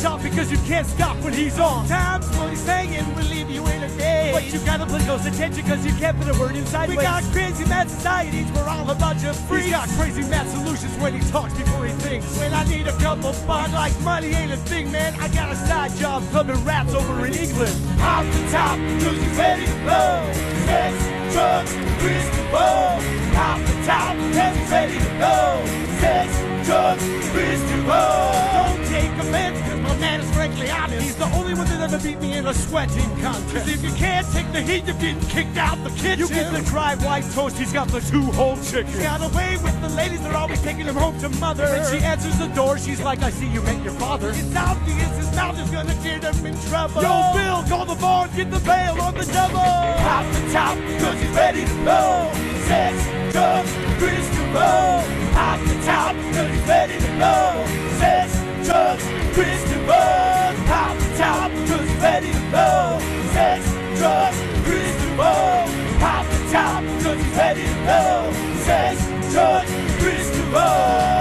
top because you can't stop when he's on. Times what he's saying will leave you in a daze. But you gotta pay close attention because you can't put a word inside. We got crazy mad societies, we're all a bunch of freaks. He's got crazy mad solutions when he talks before he thinks. When I need a couple bucks, like money ain't a thing, man. I got a side job clubbing rats over in England. Off the top, cause he's ready to blow. Sex, drugs, Kris DeVold. Off the top, cause he's ready to go. Sex, drugs, Kris DeVold. Don't take offense, cause my man is frankly honest. He's the only one that ever beat me in a sweating contest. Cause if you can't take the heat, you're getting kicked out the kitchen. You get the dry white toast, he's got the 2-whole chicken. He's got away with the ladies, they're always taking him home to mother. When she answers the door, she's like, I see you met your father. It's obvious his mouth is gonna get him in trouble. Yo, Bill, call the bar and get the bail on the double. Off the top, cause he's ready to blow. Sex, drugs, Kris DeVold. Off the top, cause he's ready to blow. Sex, drugs, Kris DeVold. Off the top, cause he's ready to blow. Sex, drugs, Kris DeVold. Off the top, cause he's ready to blow. Sex, drugs, Kris DeVold.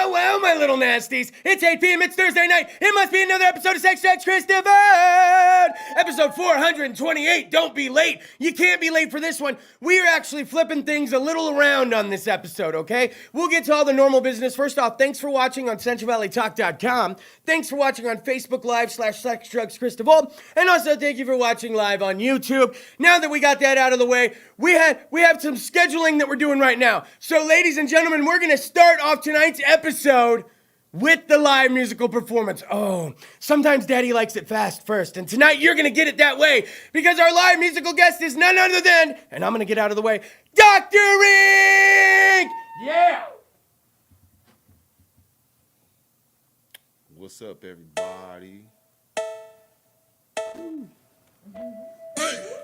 Well, my little nasties. It's 8 p.m. It's Thursday night. It must be another episode of Sex Tracks Kris DeVold. Episode 428. Don't be late. You can't be late for this one. We are actually flipping things a little around on this episode, okay? We'll get to all the normal business. First off, thanks for watching on CentralValleyTalk.com. Thanks for watching on Facebook Live /Sex Drugs Kris DeVold. And also thank you for watching live on YouTube. Now that we got that out of the way, we have some scheduling that we're doing right now. So ladies and gentlemen, we're going to start off tonight's episode with the live musical performance. Oh, sometimes Daddy likes it fast first, and tonight you're gonna get it that way because our live musical guest is none other than, and I'm gonna get out of the way, Dr. Rick! Yeah! What's up, everybody?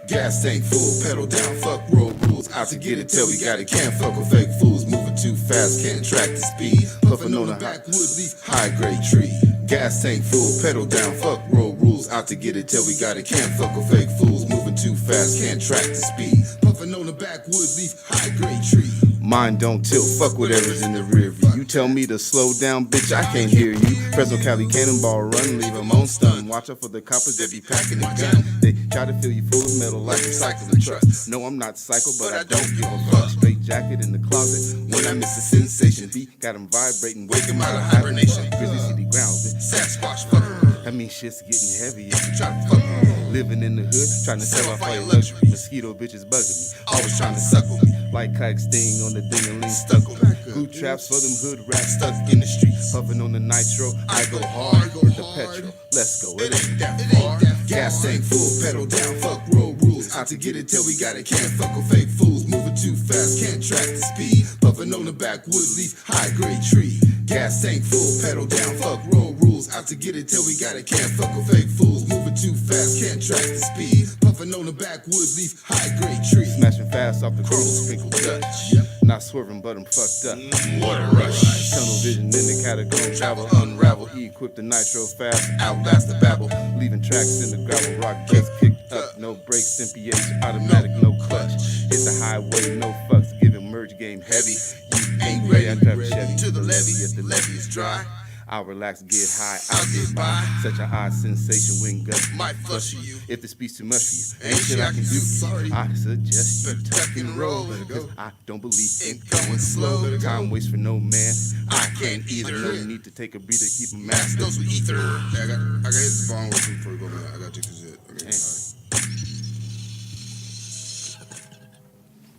Gas tank full, pedal down, fuck road rules. Out to get it till we got it. Can't fuck with fake fools. Moving too fast, can't track the speed. Puffing on a backwood leaf, high grade tree. Gas tank full, pedal down, fuck road rules. Out to get it till we got it. Can't fuck with fake fools. Moving too fast, can't track the speed. Puffing on a backwood leaf, high grade tree. Mine don't tilt, fuck whatever's in the rear view. You tell me to slow down, bitch, I can't hear you. Fresno Cali cannonball run, leave them on stun. Watch out for the coppers that be packing the gun. They try to fill you full of metal like recycling trucks. No, I'm not psycho, but I don't give a fuck. Straight jacket in the closet, when I miss the sensation. Beat got them vibrating, wake them out of hibernation. Grizzly city grounds, Sasquatch fuck. That means shit's getting heavy if you try to fuck me. Living in the hood, trying to sell off all your luxury. Mosquito bitches bugging me, always trying to suckle me. Like kike sting on the ding-a-ling stuck on me. Glue traps for them hood rats stuck in the street. Puffing on the nitro, I go hard with the petrol. Let's go, it ain't that far. Gas tank full, pedal down, fuck road rules. Out to get it till we got it. Can't fuck with fake fools. Moving too fast, can't track the speed. Puffing on the backwood leaf, high grade tree. Gas tank full, pedal down, fuck road rules. Out to get it till we got it. Can't fuck with fake fools. Moving too fast, can't track the speed. Puffing on the backwood leaf, high grade tree. Smashing fast off the chrome sprinkle Dutch. Not swerving, but I'm fucked up. Water rush. Tunnel vision in the catacomb. Travel, unravel. Equip the nitro fast. Outlast the babble. Leaving tracks in the gravel. Rock case picked up. No brakes, MPH. Automatic, no clutch. Hit the highway, no fucks. Giving merge game heavy. You ain't ready. I drive a Chevy to the levee. If the levee is dry, I'll relax, get high, I'll get by. Such a odd sensation when guts might flush you. If the speed's too much for you, ain't shit I can do for you. I suggest you tuck and roll, cause I don't believe in going slow. Time waits for no man, I can't either. No need to take a breather, keep a mask. Goes with ether. I got hit the phone with you before we go back. I gotta take this shit. Okay.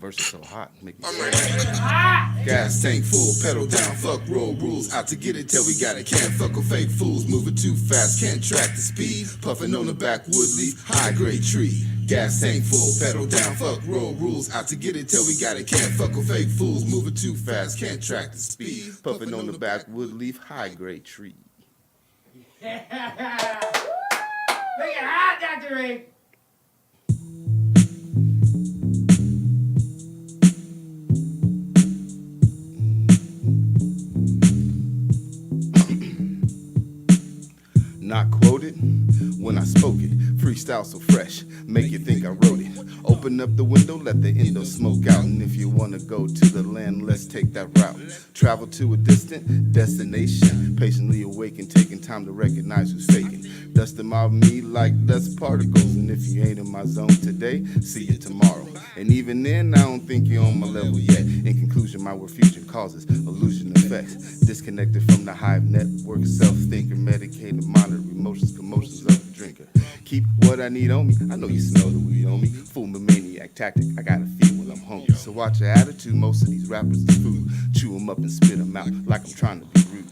Verse is so hot, make me gas tank full, pedal down, fuck road rules. Out to get it till we got it. Can't fuck with fake fools. Moving too fast, can't track the speed. Puffing on the backwood leaf, high grade tree. Gas tank full, pedal down, fuck road rules. Out to get it till we got it. Can't fuck with fake fools. Moving too fast, can't track the speed. Puffing on the backwood leaf, high grade tree. Make it hot, Dr. Ray. Not quoted, it when I spoke it. Freestyle so fresh, make you think I wrote it. Open up the window, let the endo smoke out. And if you wanna go to the land, let's take that route. Travel to a distant destination, patiently awaken, taking time to recognize who's faking. Dust them off me like dust particles. And if you ain't in my zone today, see you tomorrow. And even then, I don't think you're on my level yet. In conclusion, my word fusion causes illusion effects. Disconnected from the hive network, self-thinker, medicated, monitor emotions, commotions of the drinker. Keep what I need on me, I know you smell the weed on me. Fool me maniac tactic, I gotta feel when I'm hungry. So watch your attitude, most of these rappers is food. Chew them up and spit them out like I'm trying to be rude.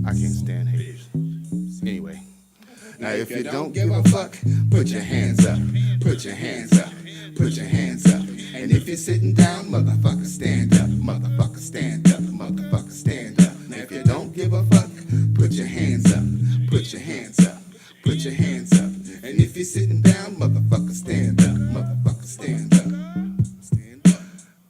I can't stand haters. Anyway, now if you don't give a fuck, put your hands up, put your hands up, put your hands up. And if you're sitting down, motherfucker, stand up, motherfucker, stand up, motherfucker, stand up. Now if you don't give a fuck, put your hands up, put your hands up, put your hands up. And if you're sitting down, motherfucker, stand up, motherfucker, stand up.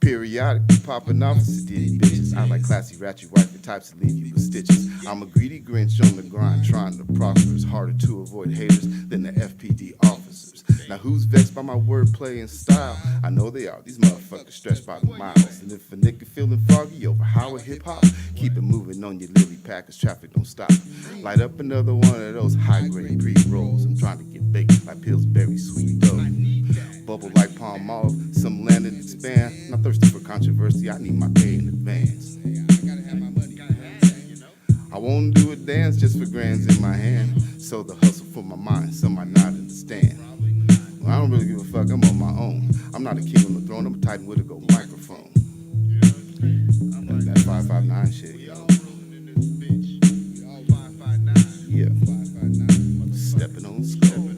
Periodic, popping off sedity bitches. I like classy, ratchet, wife types that leave you with stitches. I'm a greedy Grinch on the grind, trying to prosper. It's harder to avoid haters than the FPD officers. Now who's vexed by my wordplay and style? I know they are. These motherfuckers stretched by the miles. And if a nigga feeling foggy over Howard hip hop, keep it moving on your lily pad, cause traffic don't stop. Light up another one of those high grade pre-rolls. I'm trying to get baked like Pillsbury sweet dough. Bubble like palm off, some land and expand. Not thirsty for controversy, I need my pay in advance. I won't do a dance just for grands in my hand. So the hustle for my mind, some might not understand. Well, I don't really give a fuck, I'm on my own. I'm not a king on the throne, I'm a titan with a gold microphone. That 559 shit, yo. Yeah. Stepping on skull.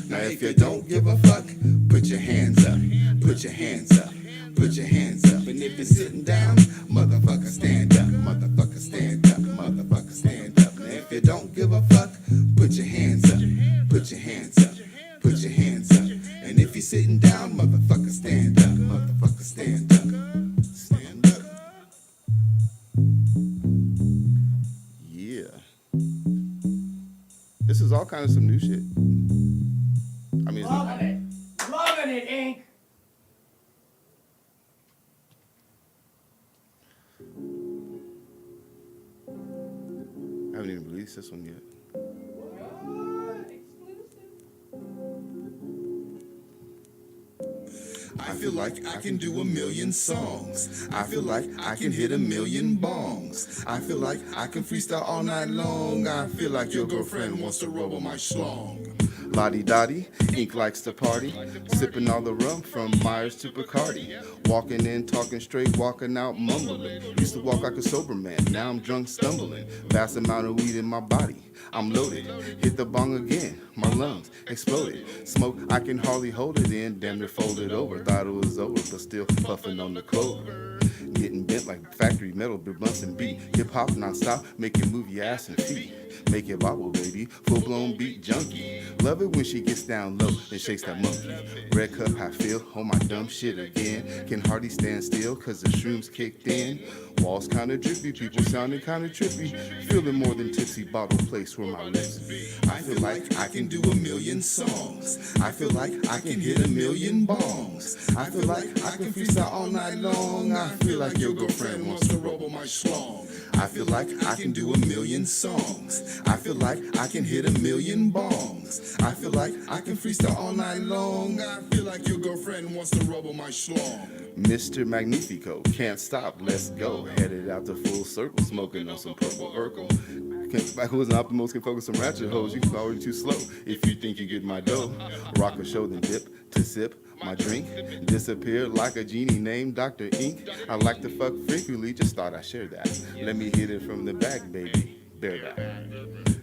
Now if you don't give a fuck, put your hands up, put your hands up, put your hands up. And if you're sitting down, motherfucker stand up, motherfucker stand up, motherfucker stand up. Now if you don't give a fuck, put your hands up, put your hands up, put your hands up. And if you're sitting down, motherfucker stand up, motherfucker stand up, stand up. Yeah. This is all kind of some new shit. I mean, Loving it, Ink. I haven't even released this one yet. I feel like I can do a million songs. I feel like I can hit a million bongs. I feel like I can freestyle all night long. I feel like your girlfriend wants to rub on my schlong. Lottie-dottie, Ink likes to party, sipping all the rum from Myers to Bacardi. Walking in, talking straight, walking out, mumbling. Used to walk like a sober man, now I'm drunk, stumbling. Vast amount of weed in my body, I'm loaded. Hit the bong again, my lungs exploded. Smoke, I can hardly hold it in, damn near folded over. Thought it was over, but still puffing on the clover. Getting bent like factory metal, big bumps and beat. Hip hop non-stop, make you move your ass and feet. Make it bobble, baby, full-blown beat junkie. Love it when she gets down low and shakes that monkey. Red cup, I feel, on my dumb shit again. Can hardly stand still, cause the shrooms kicked in. Walls kinda drippy, people sounding kinda trippy. Feeling more than tipsy, bottle place where my lips be. I feel like I can do a million songs. I feel like I can hit a million bongs. I feel like I can freestyle all night long. I feel like your girlfriend wants to rub on my schlong. I feel like I can do a million songs. I feel like I can hit a million bongs. I feel like I can freestyle all night long. I feel like your girlfriend wants to rub on my schlong. Mr. Magnifico, can't stop, let's go. Headed out to full circle, smoking on some purple Urkel. Back who's an optimist can focus on ratchet hoes. You already too slow if you think you get my dough. Rock a show, then dip to sip my drink. Disappear like a genie named Dr. Ink. I like to fuck frequently, just thought I'd share that. Let me hit it from the back, baby. Bear that.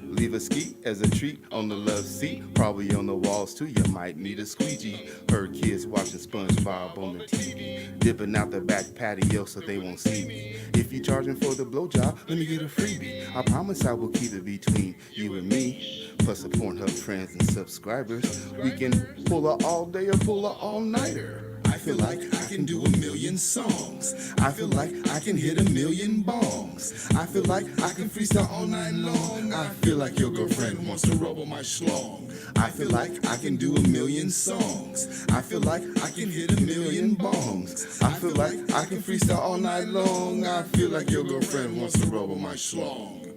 Leave a skeet as a treat on the love seat. Probably on the walls too, you might need a squeegee. Heard kids watching SpongeBob on the TV. Dipping out the back patio so they won't see me. If you charging for the blowjob, let me get a freebie. I promise I will keep it between you and me. Plus the Pornhub friends and subscribers. We can pull a all day or pull a all nighter. I I feel like I can do a million songs. I feel like I can hit a million bongs. I feel like I can freestyle all night long. I feel like your girlfriend wants to rub on my schlong. I feel like I can do a million songs. I feel like I can hit a million bongs. I feel like I can freestyle all night long. I feel like your girlfriend wants to rub on my schlong.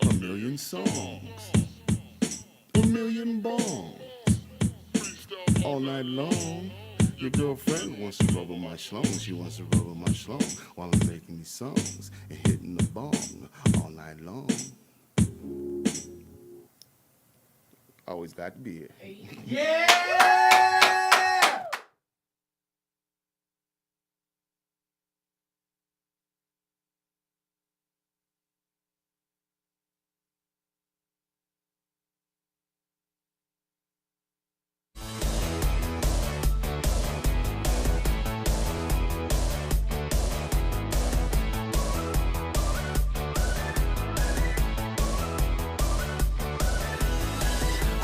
A million songs. A million bongs. All night long. Your girlfriend wants to rub on my schlong. She wants to rub on my schlong while I'm making these songs and hitting the bong all night long. Always got to be it. Yeah!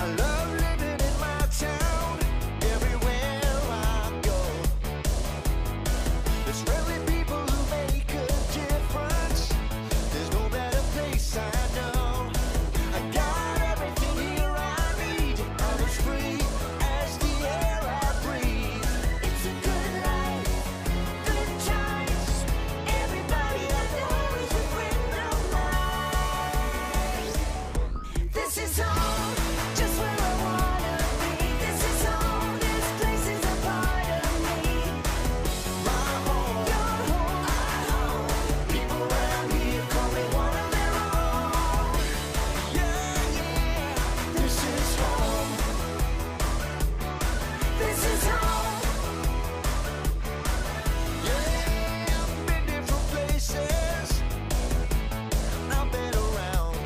I love living in my town, everywhere I go. There's friendly people who make a difference. There's no better place I know. I got everything here I need. I'm as free as the air I breathe. It's a good life, good times. Everybody I know is a friend of mine. This is home, just where I wanna be. This is home, this place is a part of me. My home, your home, our home. People around here call me one of their own. Yeah, yeah, this is home. This is home. Yeah, I've been different places. I've been around.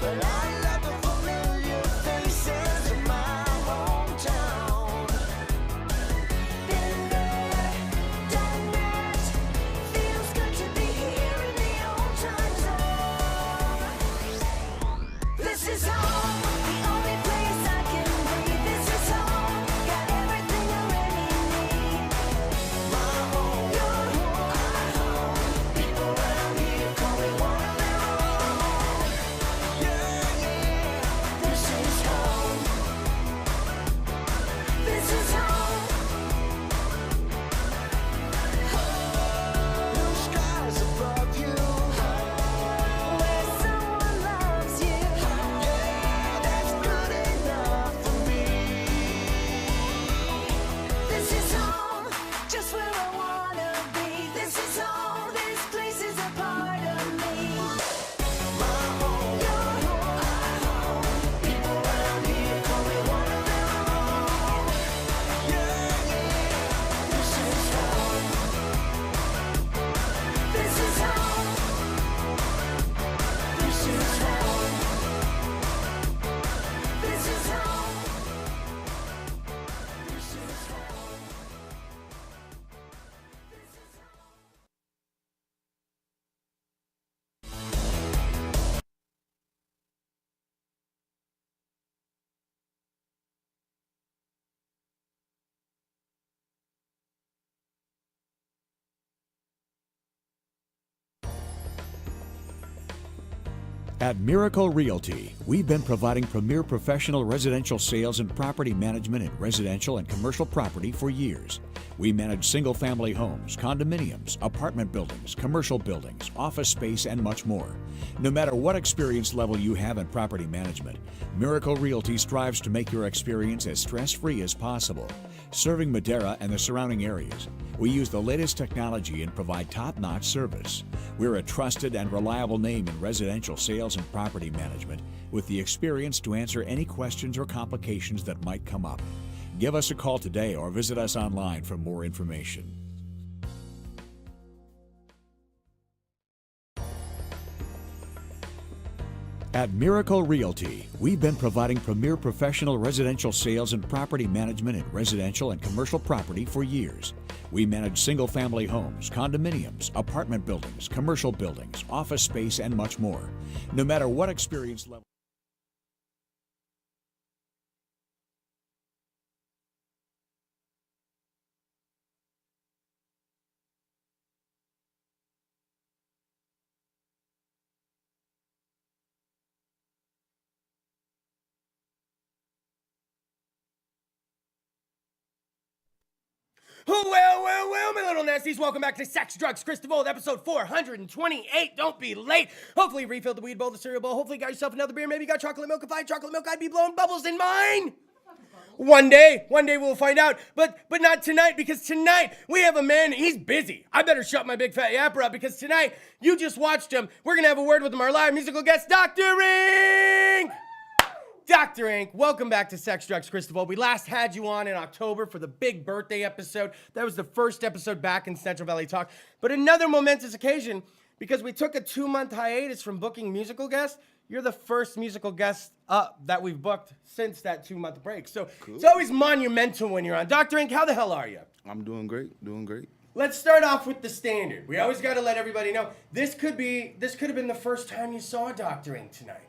But I love the familiar faces of my hometown. Been there, done that. Feels good to be here in the old time zone. This is home, the only place I can be. This is home, got everything I really need. My home, your home, our home. People around here call me one of their own. Yeah, yeah, this is home. This is home. Blue skies above you. Where someone loves you. Yeah, that's good enough for me. This is home, just where I wanna be. This is home, this place is a part of me. My home, your home, our home. People around here call me one of their own. Yeah, yeah, this is home. This is home. This is home. This is home. This is home. At Miracle Realty, we've been providing premier professional residential sales and property management in residential and commercial property for years. We manage single-family homes, condominiums, apartment buildings, commercial buildings, office space, and much more. No matter what experience level you have in property management, Miracle Realty strives to make your experience as stress-free as possible. Serving Madera and the surrounding areas, we use the latest technology and provide top-notch service. We're a trusted and reliable name in residential sales and property management with the experience to answer any questions or complications that might come up. Give us a call today or visit us online for more information. At Miracle Realty, we've been providing premier professional residential sales and property management in residential and commercial property for years. We manage single-family homes, condominiums, apartment buildings, commercial buildings, office space, and much more. No matter what experience level. Well, my little nasties, welcome back to Sex, Drugs, Kris DeVold, episode 428. Don't be late. Hopefully you refilled the weed bowl, the cereal bowl. Hopefully you got yourself another beer. Maybe you got chocolate milk. If I had chocolate milk, I'd be blowing bubbles in mine. One day we'll find out, but not tonight, because tonight we have a man, he's busy. I better shut my big fat yapper up, because tonight, you just watched him. We're gonna have a word with him, our live musical guest, Dr. Ink! Dr. Ink, welcome back to Sex, Drugs, Kris DeVold. We last had you on in October for the big birthday episode. That was the first episode back in Central Valley Talk. But another momentous occasion, because we took a 2-month hiatus from booking musical guests. You're the first musical guest that we've booked since that 2-month break. So cool. It's always monumental when you're on. Dr. Ink, how the hell are you? I'm doing great. Let's start off with the standard. We always got to let everybody know this could have been the first time you saw Dr. Ink tonight.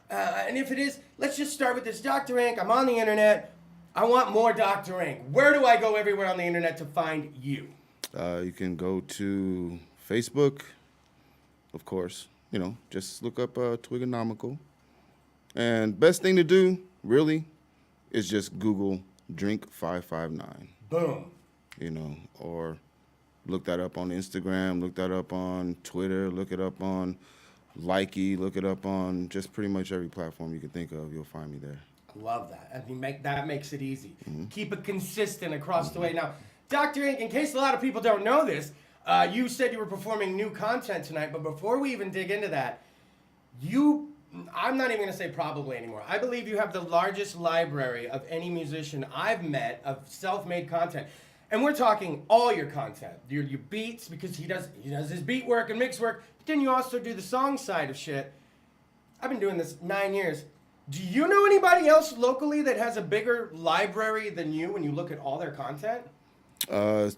And if it is, let's just start with this. Dr. Ink, I'm on the internet. I want more Dr. Ink. Where do I go everywhere on the internet to find you? You can go to Facebook, of course. You know, just look up Twigonomical. And best thing to do, really, is just Google Drink 559. Boom. You know, or look that up on Instagram, look that up on Twitter, look it up on Likey, look it up on just pretty much every platform you can think of. You'll find me there. I love that. I mean, that makes it easy. Keep it consistent across the way. Now, Dr. Ink, in case a lot of people don't know this, you said you were performing new content tonight, but before we even dig into that, I'm not even going to say probably anymore. I believe you have the largest library of any musician I've met of self-made content. And we're talking all your content, your beats, because he does his beat work and mix work, but then you also do the song side of shit. I've been doing this 9 years. Do you know anybody else locally that has a bigger library than you when you look at all their content? As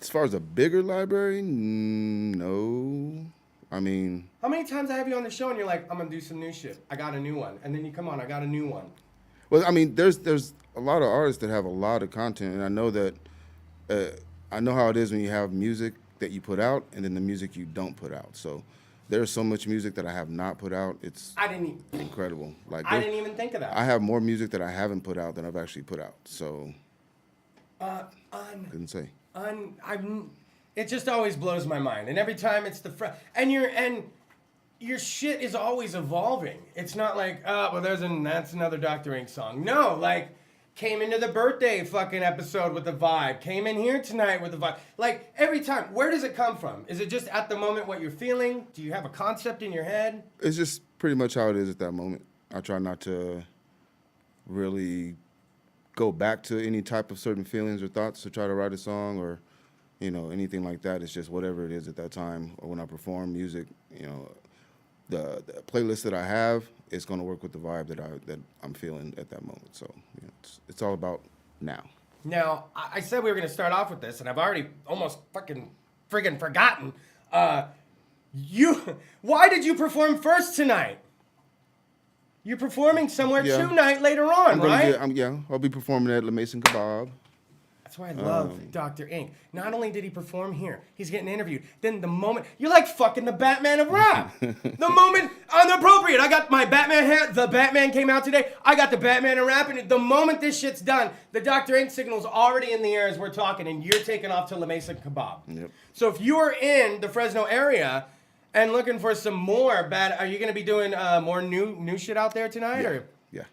far as a bigger library, no. I mean... How many times I have you on the show and you're like, I'm going to do some new shit. I got a new one. And then you come on, I got a new one. Well, I mean, there's a lot of artists that have a lot of content, and I know that... I know how it is when you have music that you put out and then the music you don't put out. So there's so much music that I have not put out. It's incredible. Like I didn't even think of that. I have more music that I haven't put out than I've actually put out. So couldn't say. It just always blows my mind. And every time it's and your shit is always evolving. It's not like, that's another Dr. Ink song. No, like, came into the birthday fucking episode with the vibe. Came in here tonight with the vibe. Like, every time, where does it come from? Is it just at the moment what you're feeling? Do you have a concept in your head? It's just pretty much how it is at that moment. I try not to really go back to any type of certain feelings or thoughts to try to write a song or, you know, anything like that. It's just whatever it is at that time. Or when I perform music, you know, the playlist that I have is going to work with the vibe that I'm feeling at that moment. So, you know, it's all about now. Now, I said we were going to start off with this, and I've already almost friggin' forgotten. Why did you perform first tonight? You're performing somewhere tonight later on, right? I'll be performing at La Mason Kebab. That's why I love Dr. Ink. Not only did he perform here, he's getting interviewed. Then the moment, you're like fucking the Batman of rap. The moment, inappropriate. I got my Batman hat. The Batman came out today. I got the Batman of rap. And the moment this shit's done, the Dr. Ink signal's already in the air as we're talking, and you're taking off to La Mesa Kebab. Yep. So if you're in the Fresno area and looking for some more are you going to be doing more new shit out there tonight? Yeah.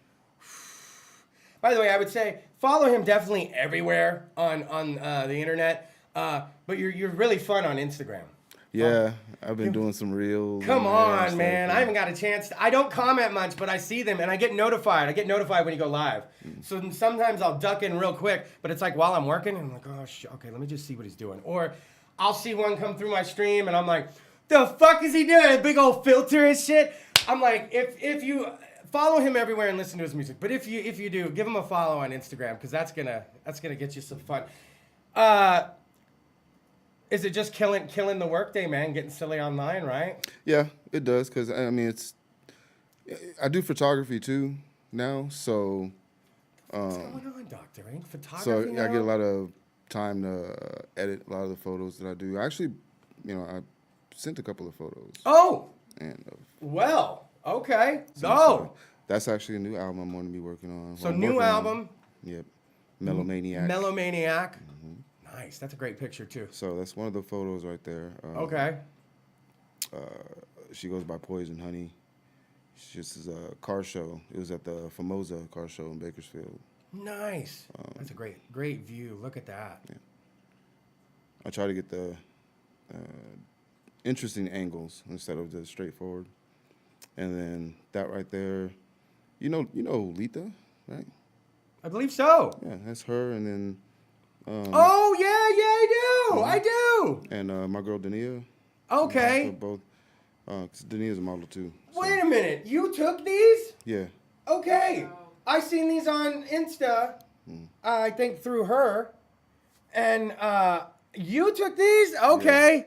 By the way, I would say follow him definitely everywhere on the internet, but you're really fun on Instagram. Yeah, I've been doing some reels. Come on, man. I haven't got a chance. I don't comment much, but I see them, and I get notified. I get notified when you go live. So sometimes I'll duck in real quick, but it's like while I'm working, and I'm like, oh, okay, let me just see what he's doing. Or I'll see one come through my stream, and I'm like, the fuck is he doing? A big old filter and shit? I'm like, if you... Follow him everywhere and listen to his music. But if you do, give him a follow on Instagram, because that's gonna get you some fun. Is it just killing the workday, man? Getting silly online, right? Yeah, it does. Because I mean, I do photography too now, so. What's going on, Dr. Ink? Photography. So now? I get a lot of time to edit a lot of the photos that I do. Actually, you know, I sent a couple of photos. Oh. And. Okay. So that's actually a new album I'm going to be working on. So new album. Yep. Melomaniac. Melomaniac. Mm-hmm. Nice. That's a great picture, too. So that's one of the photos right there. Okay. She goes by Poison Honey. This is a car show. It was at the Famosa car show in Bakersfield. Nice. That's a great view. Look at that. Yeah. I try to get the interesting angles instead of just straightforward. And then that right there, you know Letha, right? I believe so. Yeah, that's her. And then. Oh yeah, I do. And my girl Dania. Okay. So both. 'Cause Dania's a model too. So. Wait a minute. You took these? Yeah. Okay. I seen these on Insta. I think through her. And you took these? Okay.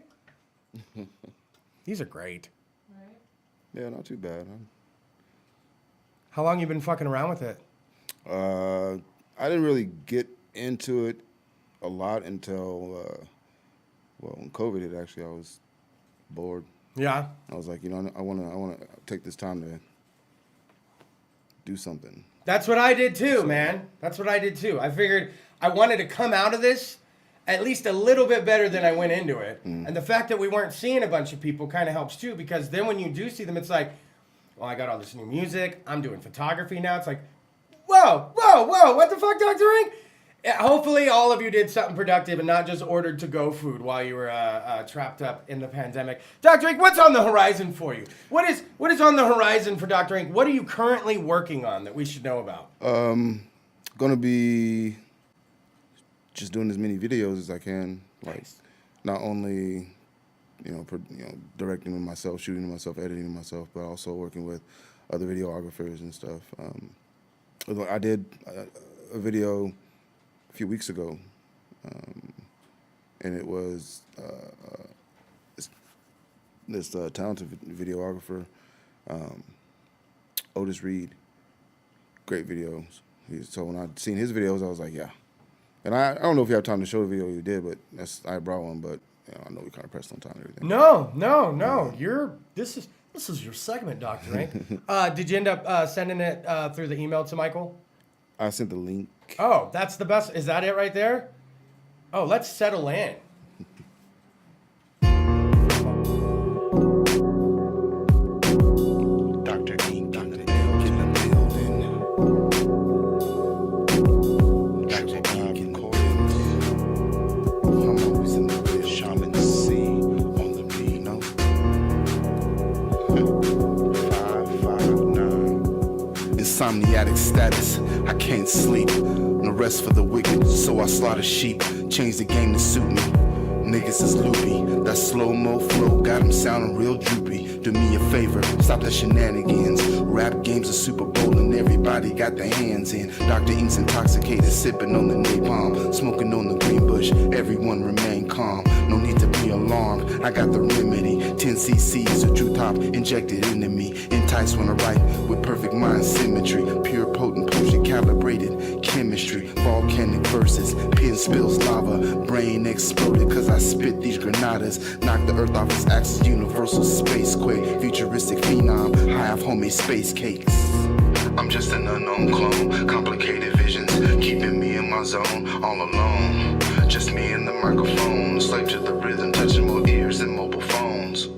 Yeah. These are great. Yeah, not too bad. How long you been fucking around with it? I didn't really get into it a lot until, when COVID hit. Actually, I was bored. Yeah. I was like, I want to take this time to do something. That's what I did too, man. That's what I did too. I figured I wanted to come out of this at least a little bit better than I went into it. And the fact that we weren't seeing a bunch of people kind of helps too, because then when you do see them, it's like, well, I got all this new music. I'm doing photography now. It's like, whoa, what the fuck, Dr. Ink? Hopefully all of you did something productive and not just ordered to-go food while you were trapped up in the pandemic. Dr. Ink, what's on the horizon for you? What is on the horizon for Dr. Ink? What are you currently working on that we should know about? Gonna be just doing as many videos as I can. Like, not only, directing them myself, shooting them myself, editing them myself, but also working with other videographers and stuff. I did a video a few weeks ago, and it was this talented videographer, Otis Reed. Great videos. So when I'd seen his videos, I was like, yeah. And I don't know if you have time to show the video you did, but I brought one, but I know we kind of pressed on time and everything. No. This is your segment, Dr. Ink. Did you end up sending it through the email to Michael? I sent the link. Oh, that's the best. Is that it right there? Oh, let's settle in. Dr. Ink in the building. Dr. Ink in the building. I'm always in the building. Shaman C on the beat, no? 559. Insomniatic status. I can't sleep. No rest for the wicked, so I slaughter sheep. Change the game to suit me. Niggas is loopy. That slow-mo flow got them sounding real droopy. Do me a favor, stop the shenanigans. Rap games are Super Bowl and everybody got their hands in. Dr. Ink's intoxicated, sipping on the napalm. Smoking on the green bush, everyone remain calm. No need to be alarmed, I got the remedy. 10 cc's of truth hop injected into me. Enticed when I write with perfect mind symmetry. Pure potent potion calibrated chemistry. Volcanic verses, pen spills lava. Brain exploded cause I spit these granadas. Knock the earth off its axis, universal space quake. Futuristic phenom, high off homemade space cakes. I'm just an unknown clone, complicated visions, keeping me in my zone, all alone. Just me and the microphone, slave to the rhythm, touching more ears than mobile phones.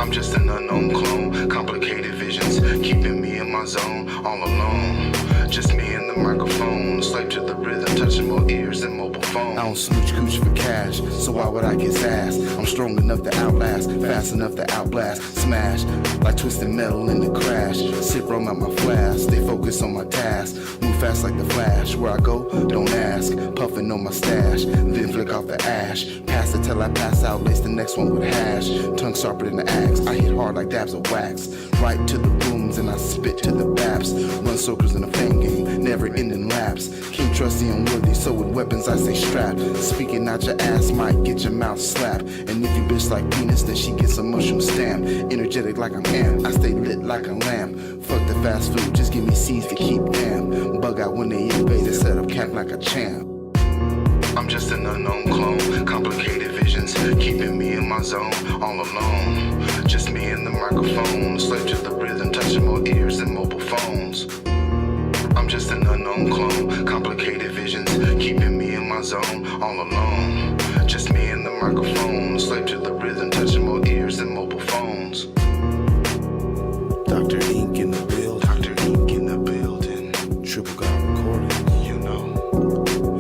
I'm just an unknown clone, complicated visions, keeping me in my zone, all alone. Just me and the microphone, slave to the rhythm, touching more ears than mobile phones. I don't smooch cooch for cash, so why would I get ass? I'm strong enough to outlast, fast enough to outblast, smash like twisted metal in the crash. Sip rum out my flask, stay focused on my task, move fast like the Flash. Where I go, don't ask, puffing on my stash, then flick off the ash. Pass it till I pass out, lace the next one with hash. Tongue sharper than the axe, I hit hard like dabs of wax. Right to the booms and I spit to the baps. Run circles in a fang game, never ending laps. King trusty and worthy, so with weapons I stay strapped. Speaking out your ass might get your mouth slapped. And if you bitch like penis, then she gets a mushroom stamp. Energetic like I'm amped, I stay lit like a lamp. Fuck the fast food, just give me seeds to keep damn. Bug out when they invade and set up camp like a champ. I'm just an unknown clone, complicated visions, keeping me in my zone, all alone. Just me and the microphone, slave to the rhythm, touching more ears than mobile phones. I'm just an unknown clone, complicated visions, keeping me in my my zone, all alone. Just me and the microphone, slave to the rhythm, touching more ears than mobile phones. Dr. Ink in the building, Dr. Ink in the building. Triple God recording, you know.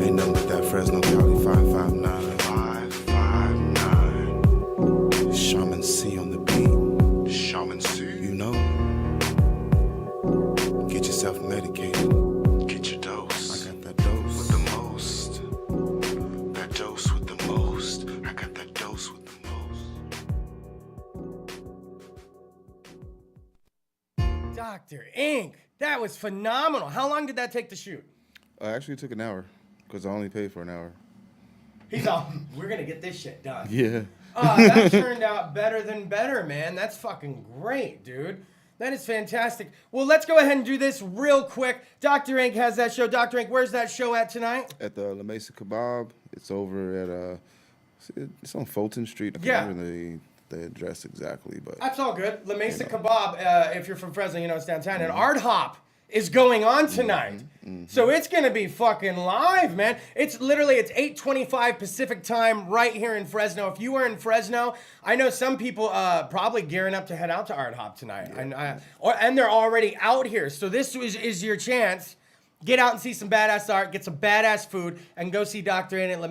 Ain't nothing but that Fresno Cali 559. 559. Shaman C on the beat. Shaman C. You know. Get yourself medicated. Get your dose. I got that dose with the most. That dose with the most. I got that dose with the most. Dr. Ink, that was phenomenal. How long did that take to shoot? Actually, it took an hour because I only paid for an hour. He's all, we're going to get this shit done. Yeah. That turned out better than better, man. That's fucking great, dude. That is fantastic. Well, let's go ahead and do this real quick. Dr. Ink has that show. Dr. Ink, where's that show at tonight? At the La Mesa Kebab. It's over at it's on Fulton Street. I can't Yeah. remember the address exactly, but That's all good. La Mesa Kebab, if you're from Fresno, you know it's downtown. And Art Hop is going on tonight. So it's going to be fucking live, man. It's 8:25 Pacific time right here in Fresno. If you are in Fresno, I know some people probably gearing up to head out to Art Hop tonight. And they're already out here. So this is your chance. Get out and see some badass art, get some badass food, and go see Dr. Ink at La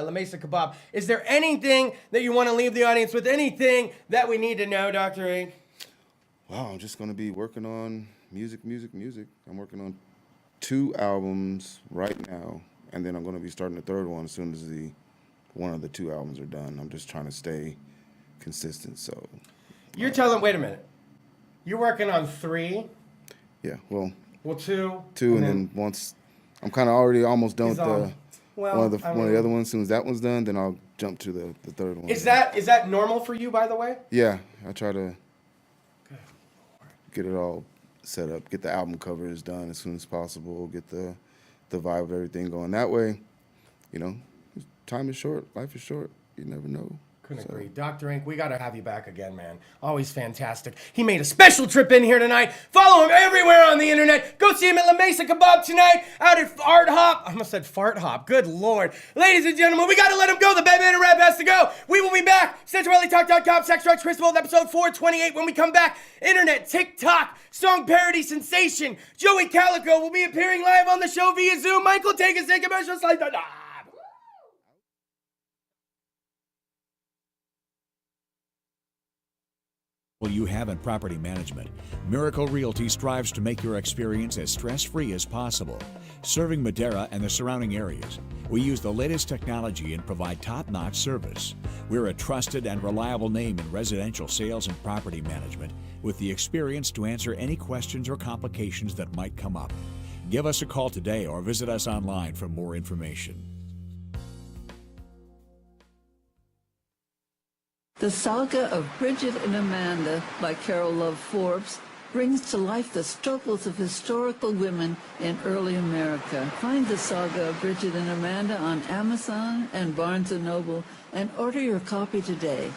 Mesa Kebab. Is there anything that you want to leave the audience with? Anything that we need to know, Dr. Ink? wow, I'm just going to be working on music. I'm working on 2 albums right now, and then I'm going to be starting the 3rd one as soon as one of the 2 albums are done. I'm just trying to stay consistent, so. You're telling, wait a minute. You're working on 3? Yeah, well, 2. 2, and then once, I'm kind of already almost done with He's on. Well, one of I the mean- other ones. As soon as that one's done, then I'll jump to the 3rd one. Is that normal for you, by the way? Yeah, I try to get it all set up, get the album covers done as soon as possible, get the vibe of everything going. That way, you know, time is short, life is short. You never know. Couldn't agree. Dr. Ink, we got to have you back again, man. Always fantastic. He made a special trip in here tonight. Follow him everywhere on the internet. Go see him at La Mesa Kebab tonight out at Art Hop. I almost said Fart Hop. Good Lord. Ladies and gentlemen, we got to let him go. The Batman Rap has to go. We will be back. CentralValleyTalk.com, Sex Drugs, Kris DeVold, episode 428. When we come back, internet, TikTok, song parody sensation, Joey Calico will be appearing live on the show via Zoom. Michael, take us in commercial slide. You have in property management. Miracle Realty strives to make your experience as stress-free as possible. Serving Madera and the surrounding areas, we use the latest technology and provide top-notch service. We're a trusted and reliable name in residential sales and property management with the experience to answer any questions or complications that might come up. Give us a call today or visit us online for more information. The saga of Bridget and Amanda by Carol Love Forbes brings to life the struggles of historical women in early America. Find the saga of Bridget and Amanda on Amazon and Barnes & Noble and order your copy today.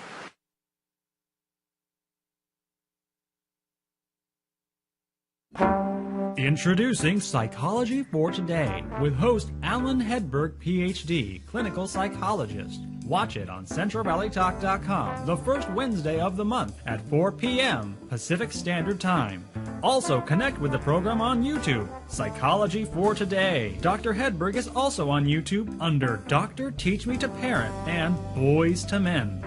Introducing Psychology for Today with host Alan Hedberg, PhD, clinical psychologist. Watch it on CentralValleyTalk.com the first Wednesday of the month at 4 p.m. Pacific Standard Time. Also connect with the program on YouTube, Psychology for Today. Dr. Hedberg is also on YouTube under Dr. Teach Me to Parent and Boys to Men.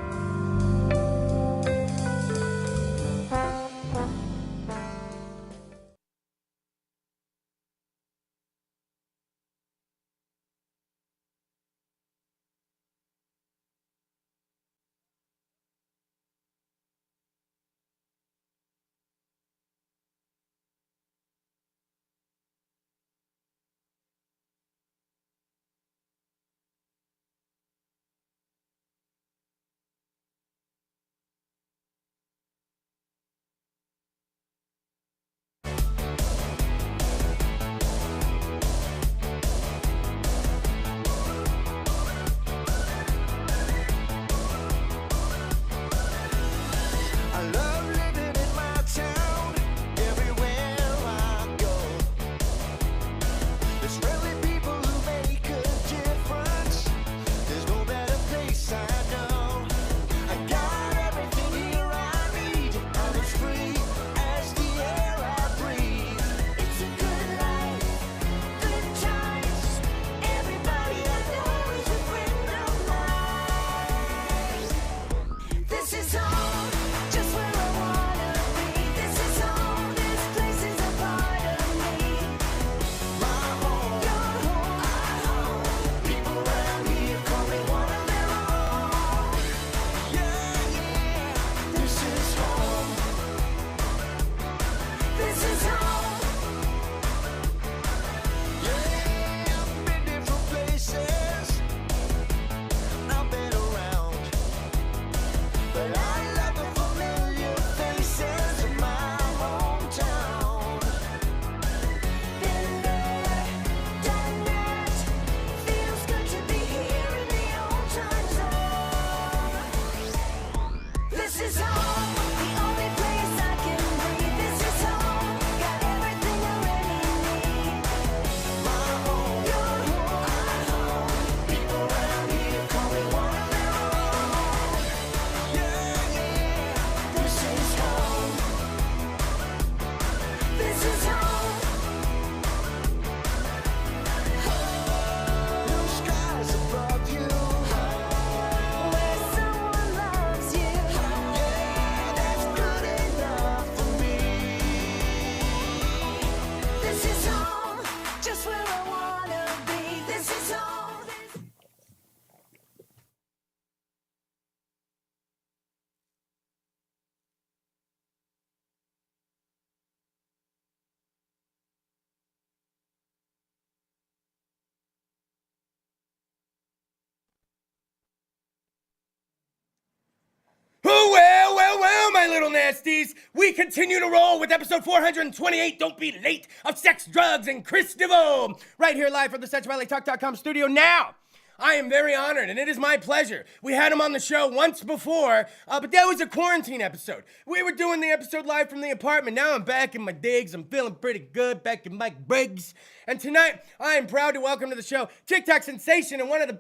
little nasties. We continue to roll with episode 428, Don't Be Late, of Sex, Drugs, and Kris DeVold, right here live from the CentralValleyTalk.com studio now. I am very honored, and it is my pleasure. We had him on the show once before, but that was a quarantine episode. We were doing the episode live from the apartment. Now I'm back in my digs. I'm feeling pretty good, back in Mike Briggs. And tonight, I am proud to welcome to the show TikTok sensation and one of the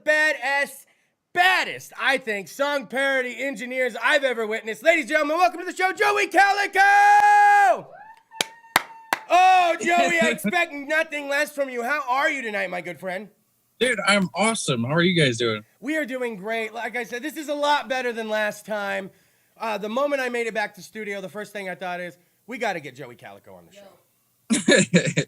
baddest, I think, song parody engineers I've ever witnessed. Ladies and gentlemen, welcome to the show, Joey Calico! Oh, Joey, I expect nothing less from you. How are you tonight, my good friend? Dude, I'm awesome. How are you guys doing? We are doing great. Like I said, this is a lot better than last time. The moment I made it back to studio, the first thing I thought is, we got to get Joey Calico on the show.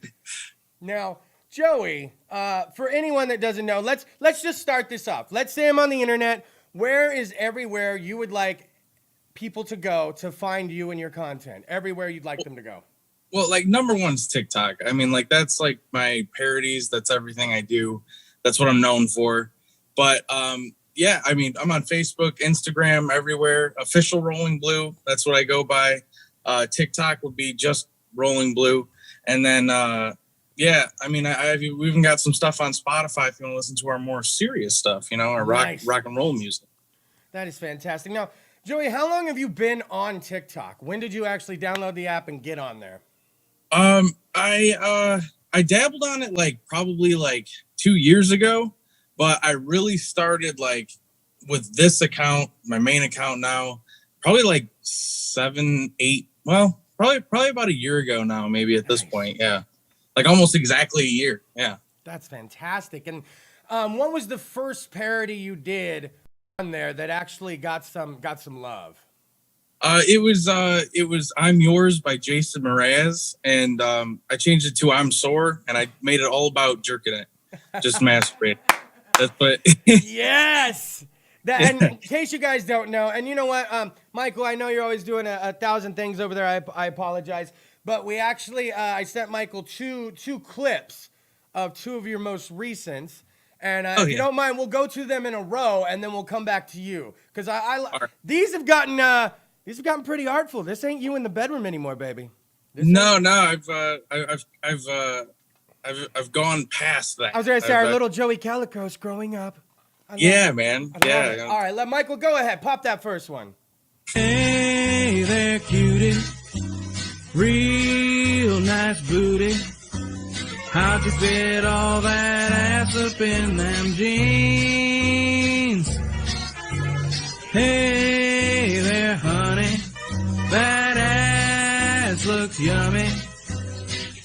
Now, Joey, for anyone that doesn't know, let's just start this off. Let's say I'm on the internet. Where is everywhere you would like people to go to find you and your content? Everywhere you'd like them to go. Well, like, number one's TikTok. I mean, like, that's like my parodies. That's everything I do. That's what I'm known for. But yeah, I mean, I'm on Facebook, Instagram, everywhere. Official Rolling Blue. That's what I go by. TikTok would be just Rolling Blue. And then, yeah, I mean, we even got some stuff on Spotify if you want to listen to our more serious stuff, you know, our rock and roll music. That is fantastic. Now, Joey, how long have you been on TikTok? When did you actually download the app and get on there? I dabbled on it like probably like 2 years ago, but I really started like with this account, my main account now, probably like 7, 8, well, probably about a year ago now, maybe at this point. Yeah. Like almost exactly a year. Yeah. That's fantastic. And what was the first parody you did on there that actually got some love? It was I'm Yours by Jason Mraz, and I changed it to I'm Sore, and I made it all about jerking it. Just masturbate. That's what. Yes. And in case you guys don't know, and you know what, Michael, I know you're always doing a thousand things over there. I apologize, but we actually I sent Michael two clips of two of your most recents, and if you don't mind, we'll go to them in a row, and then we'll come back to you because these have gotten pretty artful. This ain't you in the bedroom anymore, baby. No, I've gone past that. I was gonna say our little Joey Calico's growing up. Yeah, man. Yeah. All right, let Michael go ahead. Pop that first one. Hey there, cutie. Real nice booty. How'd you fit all that ass up in them jeans? Hey there, honey. That ass looks yummy.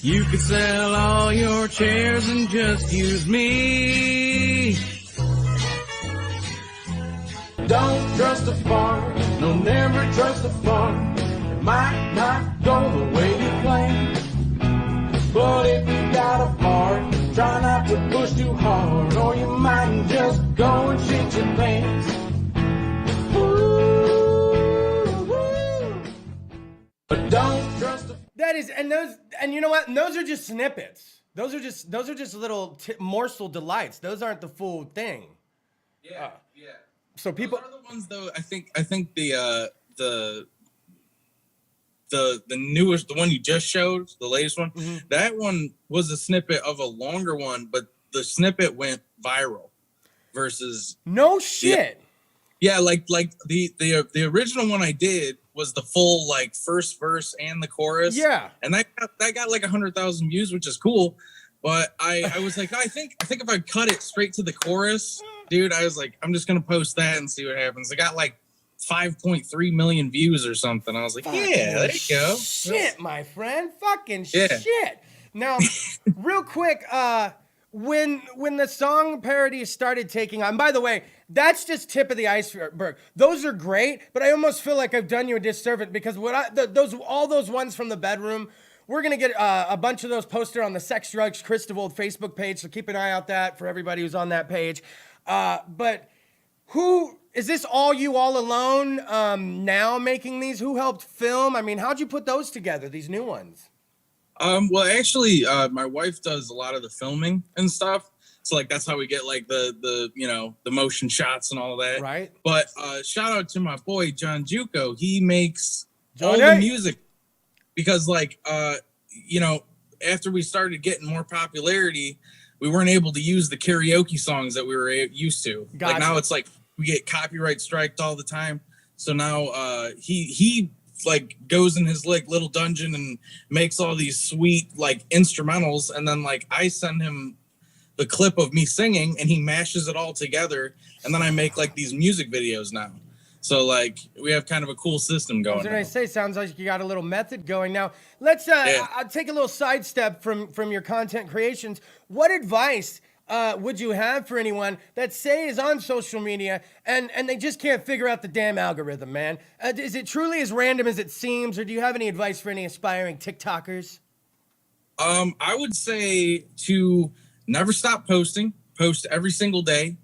You could sell all your chairs and just use me. Don't trust a fart, no, never trust a fart. It might not go the way you plan. But if you got a fart, try not to push too hard, or you might just go and shit your pants. Ooh. But don't trust a That is, and you know what? And those are just snippets. Those are just little morsel delights. Those aren't the full thing. Yeah. So people Those are the ones though. I think the newest, the one you just showed, the latest one, that one was a snippet of a longer one, but the snippet went viral. Versus no shit. Yeah, like the original one I did was the full like first verse and the chorus. Yeah. And that got like 100,000 views, which is cool. But I was like, I think if I cut it straight to the chorus, dude, I was like, I'm just gonna post that and see what happens. I got like 5.3 million views or something. I was like, yeah, there you go. Shit, my friend. Fucking shit. Now, real quick, when the song parodies started taking on, by the way, that's just tip of the iceberg. Those are great, but I almost feel like I've done you a disservice because all those ones from the bedroom, we're gonna get a bunch of those posted on the Sex Drugs Kris DeVold Facebook page, so keep an eye out that for everybody who's on that page. But who is this? All you all alone now making these? Who helped film? I mean, how'd you put those together? These new ones? Well, actually, my wife does a lot of the filming and stuff. So like that's how we get like the motion shots and all that. Right. But shout out to my boy John Juco. He makes all the music, because like, you know, after we started getting more popularity, we weren't able to use the karaoke songs that we were used to. Gotcha. Like now it's like we get copyright striked all the time. So now he like goes in his like little dungeon and makes all these sweet like instrumentals, and then like I send him the clip of me singing and he mashes it all together, and then I make like these music videos now. So like we have kind of a cool system going. I was gonna say, sounds like you got a little method going now. Let's I'll take a little sidestep from your content creations. What advice would you have for anyone that say is on social media and they just can't figure out the damn algorithm, man? Is it truly as random as it seems, or do you have any advice for any aspiring TikTokers? I would say to never stop posting, post every single day.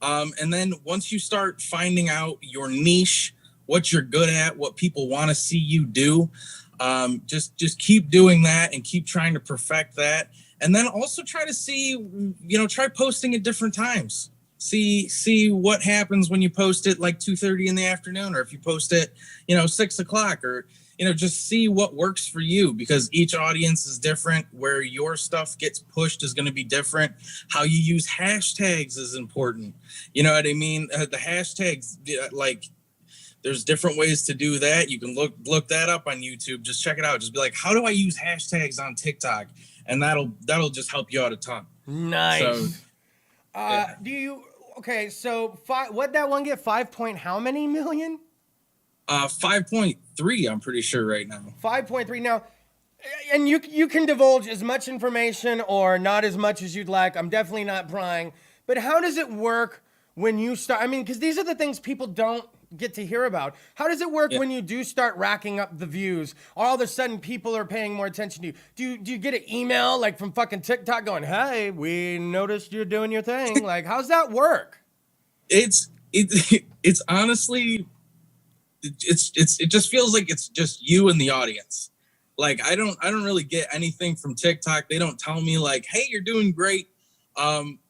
And then once you start finding out your niche, what you're good at, what people want to see you do, just keep doing that and keep trying to perfect that. And then also try to see, you know, try posting at different times. See what happens when you post it like 2:30 in the afternoon, or if you post it, you know, 6 o'clock, or, you know, just see what works for you, because each audience is different. Where your stuff gets pushed is going to be different. How you use hashtags is important. You know what I mean? The hashtags, like, there's different ways to do that. You can look that up on YouTube. Just check it out. Just be like, how do I use hashtags on TikTok? And that'll just help you out a ton. Nice. So, yeah. Do you, okay, so what'd that one get? 5 point how many million? 5.3, I'm pretty sure right now. 5.3 now. And you can divulge as much information or not as much as you'd like. I'm definitely not prying. But how does it work when you start? I mean, because these are the things people don't get to hear about. How does it work when you do start racking up the views? All of a sudden, people are paying more attention to you. Do you get an email like from fucking TikTok going, "Hey, we noticed you're doing your thing"? Like, how's that work? It's honestly, it just feels like it's just you and the audience. Like I don't really get anything from TikTok. They don't tell me like, "Hey, you're doing great."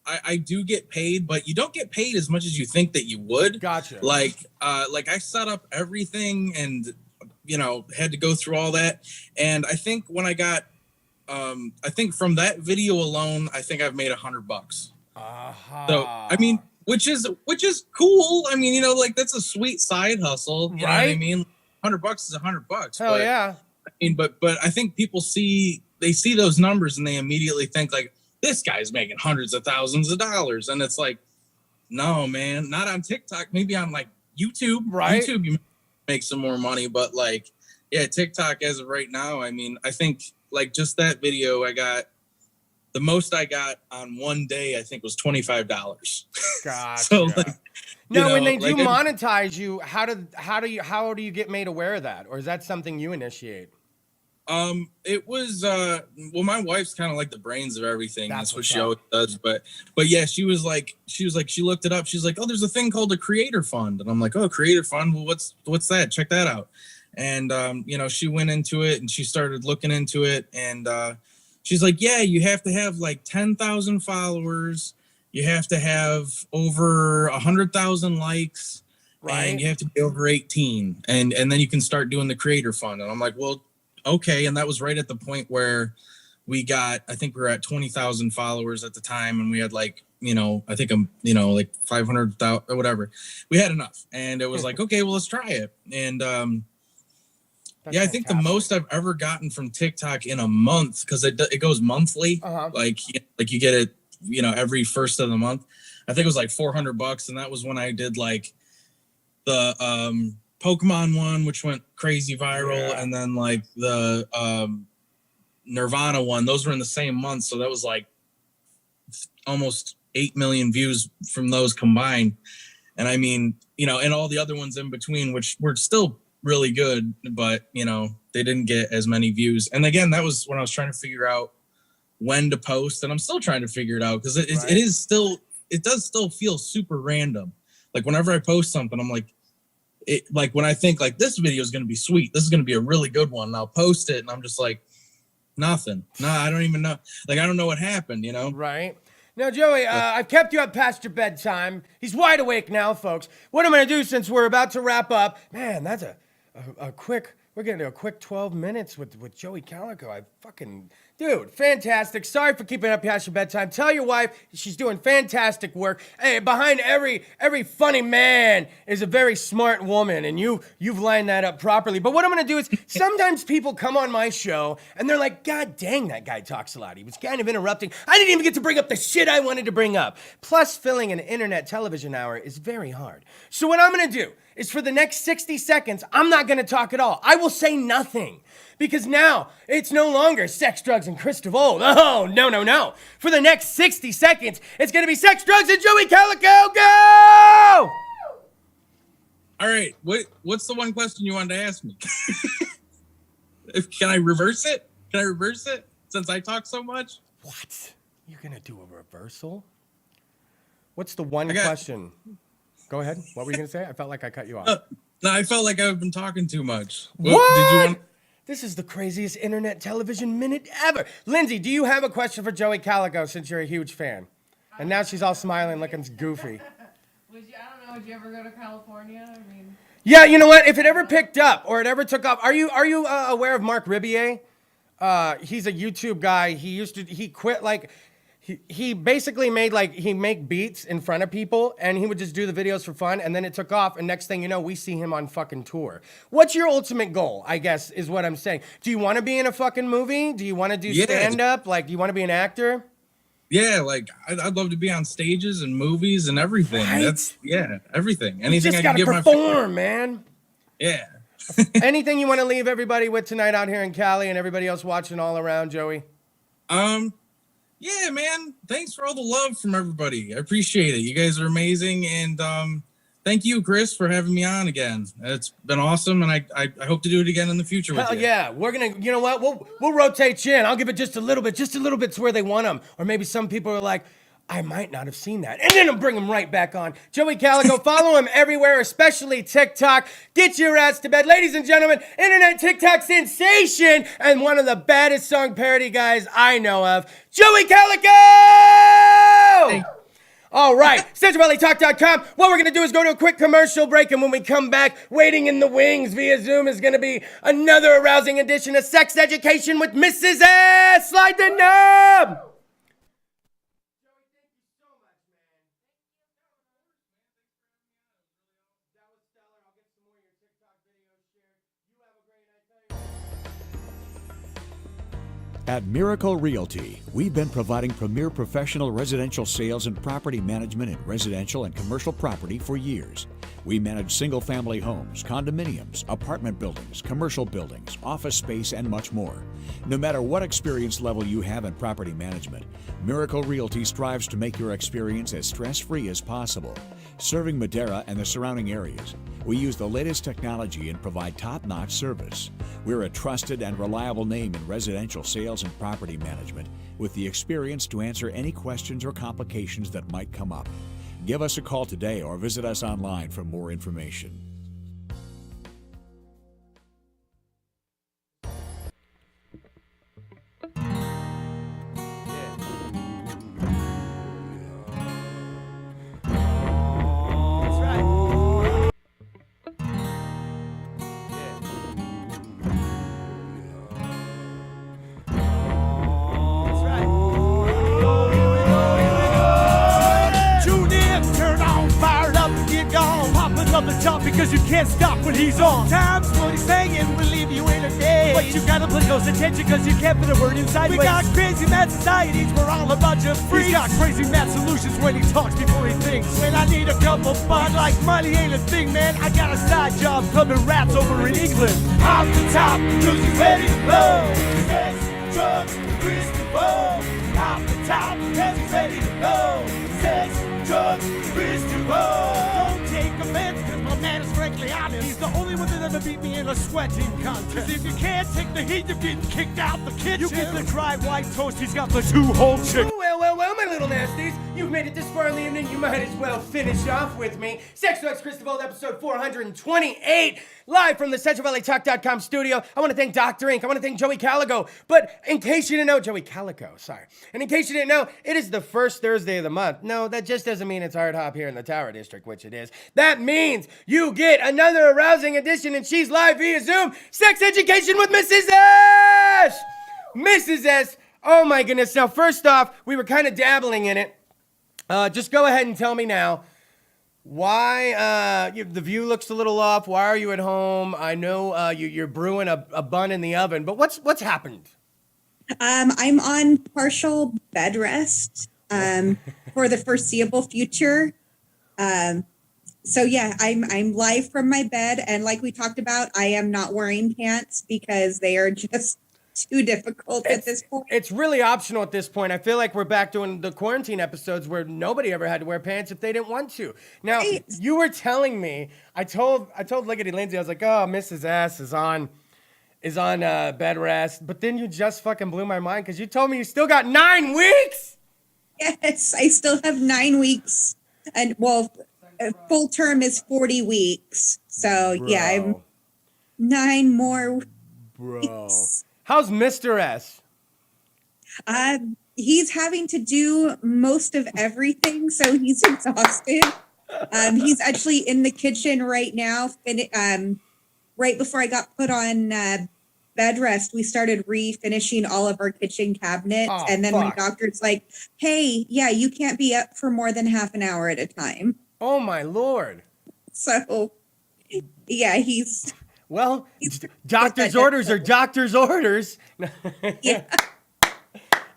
I do get paid, but you don't get paid as much as you think that you would. Gotcha. Like I set up everything and, you know, had to go through all that. And I think when I got, I think from that video alone, I think I've made $100. So, I mean, which is cool. I mean, you know, like that's a sweet side hustle. You know what I mean? $100 is $100. Hell yeah. I mean, but I think people see those numbers and they immediately think like, this guy's making hundreds of thousands of dollars. And it's like, no, man, not on TikTok, maybe on like YouTube. Right. YouTube, you make some more money, but like, yeah, TikTok as of right now, I mean, I think like just that video, the most I got on one day, I think was $25. Gotcha. So like, now, know, when they do like, monetize you, how do you get made aware of that? Or is that something you initiate? It was well, my wife's kind of like the brains of everything. That's what she always does. But yeah, she looked it up. She's like, oh, there's a thing called a creator fund. And I'm like, oh, creator fund? Well, what's that? Check that out. And you know, she went into it and she started looking into it, and she's like, yeah, you have to have like 10,000 followers, you have to have over 100,000 likes, right? And you have to be over 18, and then you can start doing the creator fund. And I'm like, well, okay. And that was right at the point where I think we were at 20,000 followers at the time. And we had like, you know, I think like 500,000 or whatever. We had enough. And it was like, okay, well, let's try it. And yeah, I think the most I've ever gotten from TikTok in a month, because it goes monthly, like you get it, you know, every first of the month. I think it was like $400. And that was when I did like the Pokemon one, which went crazy viral, and then like the Nirvana one, those were in the same month, so that was like almost 8 million views from those combined. And I mean, you know, and all the other ones in between, which were still really good, but you know, they didn't get as many views. And again, that was when I was trying to figure out when to post, and I'm still trying to figure it out, because it does still feel super random. Like whenever I post something, I'm like, like when I think like this video is going to be sweet, this is going to be a really good one, and I'll post it and I'm just like, nothing. No, I don't even know. Like, I don't know what happened, you know? Right. Now, Joey, I've kept you up past your bedtime. He's wide awake now, folks. What I'm going to do, since we're about to wrap up, man, that's a quick We're going to do a quick 12 minutes with Joey Calico. Dude, fantastic. Sorry for keeping up past your bedtime. Tell your wife she's doing fantastic work. Hey, behind every funny man is a very smart woman, and you've lined that up properly. But what I'm going to do is, sometimes people come on my show, and they're like, God dang, that guy talks a lot. He was kind of interrupting. I didn't even get to bring up the shit I wanted to bring up. Plus, filling an internet television hour is very hard. So what I'm going to do is, for the next 60 seconds, I'm not going to talk at all. I will say nothing. Because now, it's no longer sex, drugs, and Kris DeVold. Oh, no. For the next 60 seconds, it's going to be sex, drugs, and Joey Calico. Go! All right. What's the one question you wanted to ask me? Can I reverse it? Since I talk so much? What? You're going to do a reversal? What's the one question? Go ahead. What were you going to say? I felt like I cut you off. No, I felt like I've been talking too much. What? Did you want? This is the craziest internet television minute ever. Lindsay, do you have a question for Joey Calico, since you're a huge fan? And now she's all smiling, looking goofy. I don't know, would you ever go to California? I mean... Yeah, you know what? If it ever picked up or it ever took off, are you aware of Mark Ribier? He's a YouTube guy. He quit he basically make beats in front of people, and he would just do the videos for fun, and then it took off, and next thing you know, we see him on fucking tour. What's your ultimate goal, I guess, is what I'm saying. Do you want to be in a fucking movie? Do you want to do stand-up? Do you want to be an actor? Yeah, I'd love to be on stages and movies and everything. Right? Everything. Anything you just I can gotta give perform, man. Yeah. Anything you want to leave everybody with tonight out here in Cali and everybody else watching all around, Joey? Yeah, man. Thanks for all the love from everybody. I appreciate it. You guys are amazing, and thank you, Kris, for having me on again. It's been awesome, and I hope to do it again in the future with you. Yeah, we're gonna. You know what? We'll rotate you in. I'll give it just a little bit to where they want them, or maybe some people are like, I might not have seen that. And then I'll bring him right back on. Joey Calico, follow him everywhere, especially TikTok. Get your ass to bed. Ladies and gentlemen, internet TikTok sensation and one of the baddest song parody guys I know of, Joey Calico! Hey. All right, CentralValleyTalk.com. What we're going to do is go to a quick commercial break, and when we come back, waiting in the wings via Zoom is going to be another arousing edition of Sex Education with Mrs. S. Slide the knob! At Miracle Realty, we've been providing premier professional residential sales and property management in residential and commercial property for years. We manage single-family homes, condominiums, apartment buildings, commercial buildings, office space, and much more. No matter what experience level you have in property management, Miracle Realty strives to make your experience as stress-free as possible. Serving Madera and the surrounding areas, we use the latest technology and provide top-notch service. We're a trusted and reliable name in residential sales and property management with the experience to answer any questions or complications that might come up. Give us a call today or visit us online for more information. On the top because you can't stop when he's on. Times what he's saying will leave you in a daze. But you gotta put close attention because you can't put a word inside. We got crazy mad societies, we're all a bunch of freaks. He's got crazy mad solutions when he talks before he thinks. When I need a couple fun, like money ain't a thing, man. I got a side job clubbing rats over in England. Off the top, cause he's ready to blow. Sex, drugs, Kris DeVold. Off the top, cause he's ready to blow. Sex, drugs, Kris DeVold. Don't take offense, cause my man is frankly honest. He's the only one that ever beat me in a sweating contest. Cause if you can't take the heat, you're getting kicked out the kitchen. You get the dry white toast, he's got the 2 whole chicken. Well, my little nasties, you've made it this far in the evening, you might as well finish off with me. Sex Talks Kris DeVold, episode 428, live from the CentralValleyTalk.com studio. I want to thank Dr. Inc. I want to thank Joey Calico. But in case you didn't know, Joey Calico, sorry. And in case you didn't know, it is the first Thursday of the month. No, that just doesn't mean it's Hard Hop here in the Tower District, which it is. That means you get another arousing edition, and she's live via Zoom, Sex Education with Mrs. S! Mrs. S, oh my goodness. Now, first off, we were kind of dabbling in it. Just go ahead and tell me now, why the view looks a little off. Why are you at home? I know you're brewing a bun in the oven, but what's happened? I'm on partial bed rest for the foreseeable future. So yeah, I'm live from my bed, and like we talked about, I am not wearing pants because they are just too difficult at this point. It's really optional at this point. I feel like we're back doing the quarantine episodes where nobody ever had to wear pants if they didn't want to. Now, you were telling me, I told Liggity Lindsay, I was like, oh, Mrs. S is on bed rest, but then you just fucking blew my mind because you told me you still got 9 weeks. Yes, I still have 9 weeks, and well, full term is 40 weeks. So Bro. yeah, I'm 9 more. Bro. How's Mr. S? He's having to do most of everything, so he's exhausted. He's actually in the kitchen right now. Right before I got put on bed rest, we started refinishing all of our kitchen cabinets. Oh, and then fuck. my doctor's like, hey, yeah, you can't be up for more than half an hour at a time. Oh, my Lord. So, yeah, he's... Well, doctor's orders are doctor's orders. Yeah.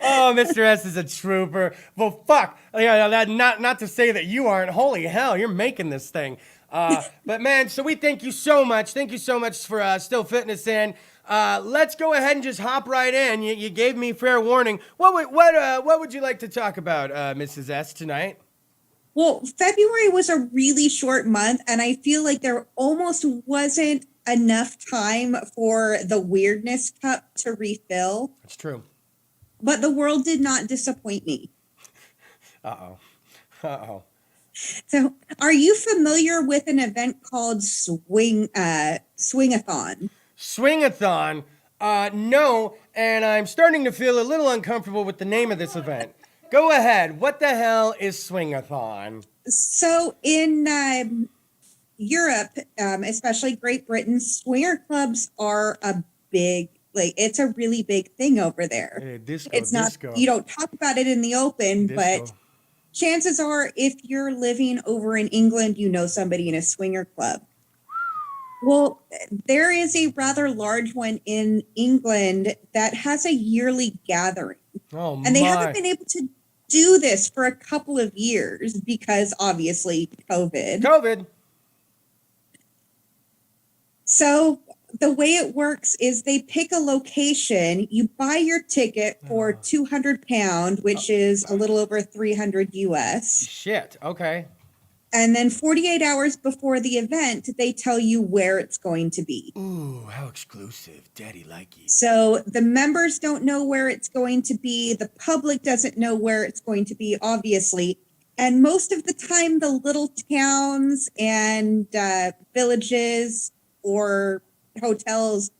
Oh, Mr. S is a trooper. Well, fuck. Yeah, not to say that you aren't. Holy hell, you're making this thing. But man, so we thank you so much. Thank you so much for still fitting us in. Let's go ahead and just hop right in. You gave me fair warning. What would you like to talk about, Mrs. S, tonight? Well, February was a really short month, and I feel like there almost wasn't enough time for the weirdness cup to refill. That's true. But the world did not disappoint me. Uh-oh. So, are you familiar with an event called Swingathon? Swingathon? No, and I'm starting to feel a little uncomfortable with the name of this event. Go ahead. What the hell is Swingathon? So, in Europe, especially Great Britain, swinger clubs are it's a really big thing over there. Hey, It's not, you don't talk about it in the open, but chances are if you're living over in England, you know somebody in a swinger club. Well, there is a rather large one in England that has a yearly gathering. Oh, and they haven't been able to do this for a couple of years because obviously COVID. So the way it works is they pick a location, you buy your ticket for £200, which is a little over 300 US. Shit, okay. And then 48 hours before the event, they tell you where it's going to be. Ooh, how exclusive. Daddy likey. So the members don't know where it's going to be. The public doesn't know where it's going to be, obviously. And most of the time, the little towns and villages or hotels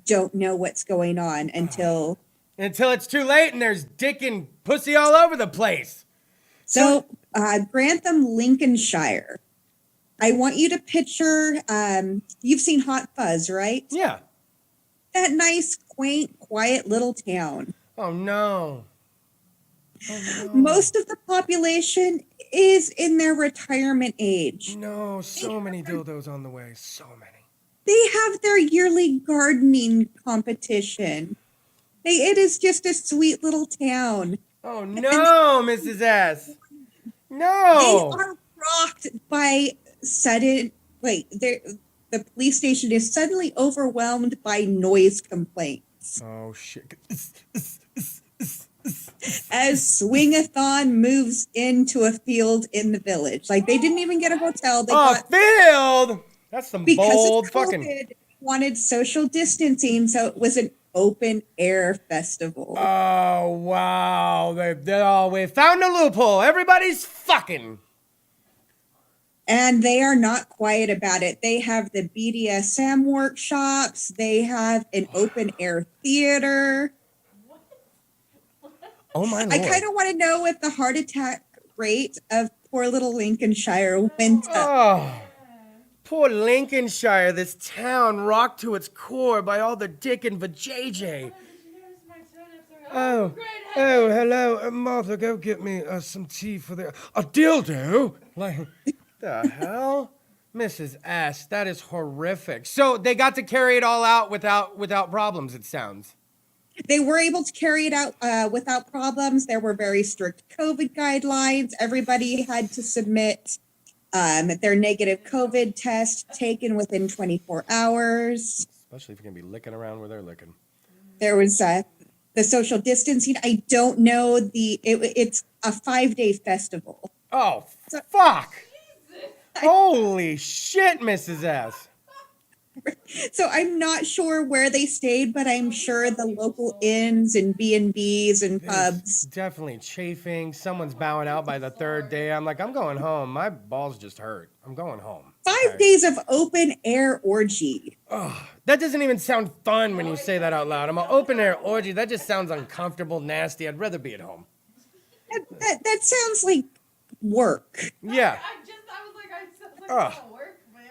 don't know what's going on until it's too late and there's dick and pussy all over the place. So Grantham, Lincolnshire. I want you to picture, you've seen Hot Fuzz, right? Yeah. That nice, quaint, quiet little town. Oh, no. Most of the population is in their retirement age. No, so many dildos on the way. So many. They have their yearly gardening competition. It is just a sweet little town. Oh, no, Mrs. S. No. They are rocked by the police station is suddenly overwhelmed by noise complaints. Oh, shit. As Swingathon moves into a field in the village. Like, they didn't even get a hotel. They got field? That's some because bold of COVID, fucking... wanted social distancing, so it was an open air festival. Oh, wow. We found a loophole. Everybody's fucking. And they are not quiet about it. They have the BDSM workshops. They have an open air theater. Oh, my Lord. I kind of want to know if the heart attack rate of poor little Lincolnshire went up. Oh, poor Lincolnshire, this town rocked to its core by all the dick and vajayjay. Oh, hello, Martha. Go get me some tea for a dildo. Like, the hell, Mrs. S. That is horrific. So they got to carry it all out without problems. It sounds. They were able to carry it out without problems. There were very strict COVID guidelines. Everybody had to submit their negative COVID test taken within 24 hours. Especially if you're gonna be licking around where they're licking. There was the social distancing. I don't know it's a 5-day festival. Oh, fuck! Holy shit, Mrs. S. So I'm not sure where they stayed, but I'm sure the local inns and B&Bs and pubs. Definitely chafing. Someone's bowing out by the third day. I'm like, I'm going home. My balls just hurt. I'm going home. 5 days of open air orgy. Oh, that doesn't even sound fun when you say that out loud. I'm an open air orgy. That just sounds uncomfortable, nasty. I'd rather be at home. That sounds like work. Yeah. I was like, Oh,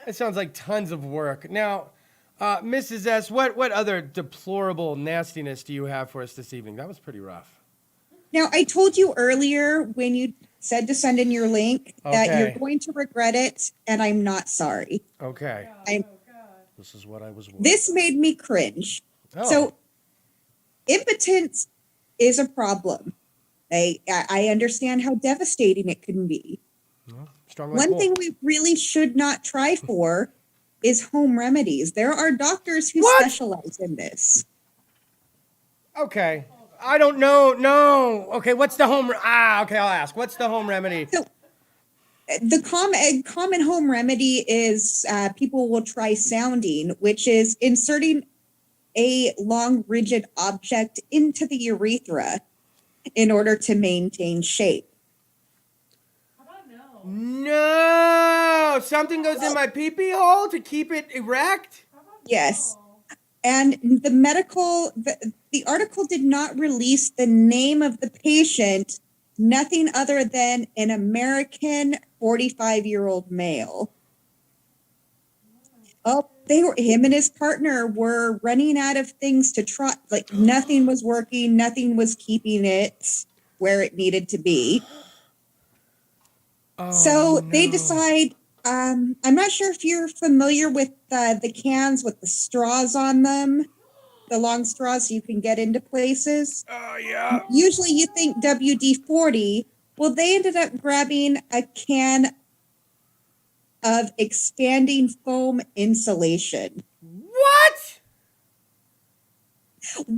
it sounds like tons of work. Now, Mrs. S., what other deplorable nastiness do you have for us this evening? That was pretty rough. Now, I told you earlier when you said to send in your link that you're going to regret it, and I'm not sorry. Okay. This is what I was worried. This made me cringe. Oh. So, impotence is a problem. I understand how devastating it can be. One thing we really should not try for is home remedies. There are doctors who specialize in this. Okay. I don't know. No. Okay, what's the home... okay, I'll ask. What's the home remedy? So, the common home remedy is people will try sounding, which is inserting a long, rigid object into the urethra in order to maintain shape. No! Something goes in my pee-pee hole to keep it erect? Yes. And the article did not release the name of the patient, nothing other than an American 45-year-old male. Oh, him and his partner were running out of things to try. Like, nothing was working, nothing was keeping it where it needed to be. They decide, I'm not sure if you're familiar with the cans with the straws on them, the long straws so you can get into places. Oh, yeah. Usually you think WD-40. Well, they ended up grabbing a can of expanding foam insulation. What?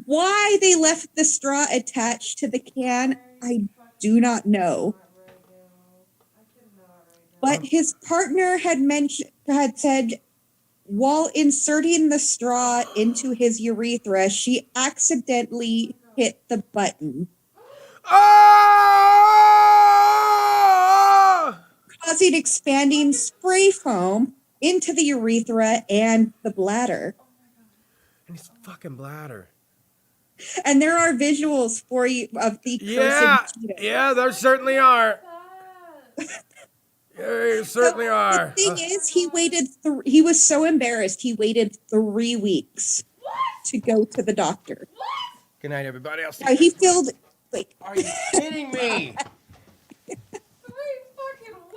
Why they left the straw attached to the can, I do not know. But his partner had said, while inserting the straw into his urethra, she accidentally hit the button. Oh! Causing expanding spray foam into the urethra and the bladder. And his fucking bladder. And there are visuals for you of the cursed cheetah. Yeah, there certainly are. There certainly are. The thing is, he was so embarrassed, he waited 3 weeks to go to the doctor. Good night, everybody. I'll see He filled, like... Are you kidding me?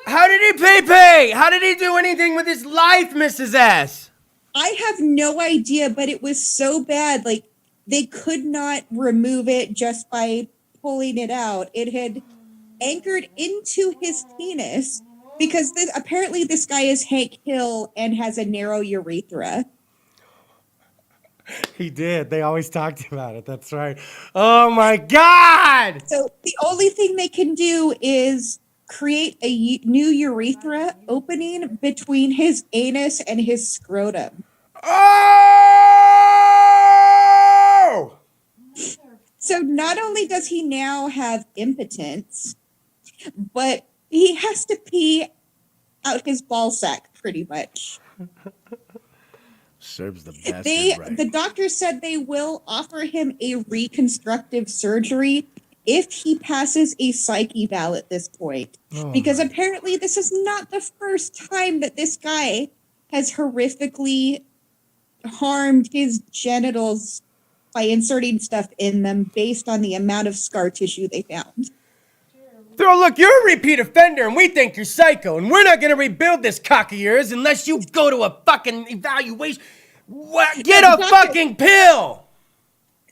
How did he pee? How did he do anything with his life, Mrs. S? I have no idea, but it was so bad. Like, they could not remove it just by pulling it out. It had anchored into his penis because apparently this guy is Hank Hill and has a narrow urethra. He did. They always talked about it. That's right. Oh, my God. So the only thing they can do is create a new urethra opening between his anus and his scrotum. Oh! does he now have impotence? But he has to pee out his ball sack pretty much. Serves the bastard right. The doctor said they will offer him a reconstructive surgery if he passes a psych eval at this point. Because apparently this is not the first time that this guy has horrifically harmed his genitals by inserting stuff in them based on the amount of scar tissue they found. Throw, look, you're a repeat offender and we think you're psycho and we're not going to rebuild this cock of yours unless you go to a fucking evaluation. Get a fucking pill!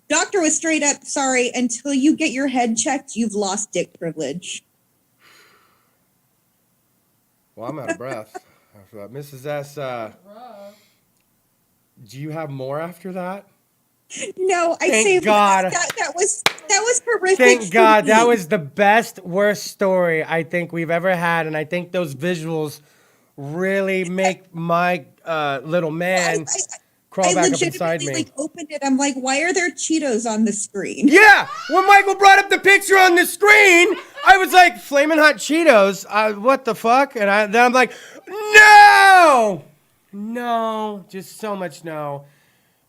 Doctor was straight up, sorry, until you get your head checked, you've lost dick privilege. Well, I'm out of breath after that. Mrs. S, do you have more after that? No, I Thank saved God. That was horrific. Thank God. That was the best, worst story I think we've ever had. And I think those visuals really make my little man crawl back up inside me. Like opened it. I'm like, why are there Cheetos on the screen? Yeah, when Michael brought up the picture on the screen, I was like, Flamin' Hot Cheetos. What the fuck? And then I'm like, no, just so much no.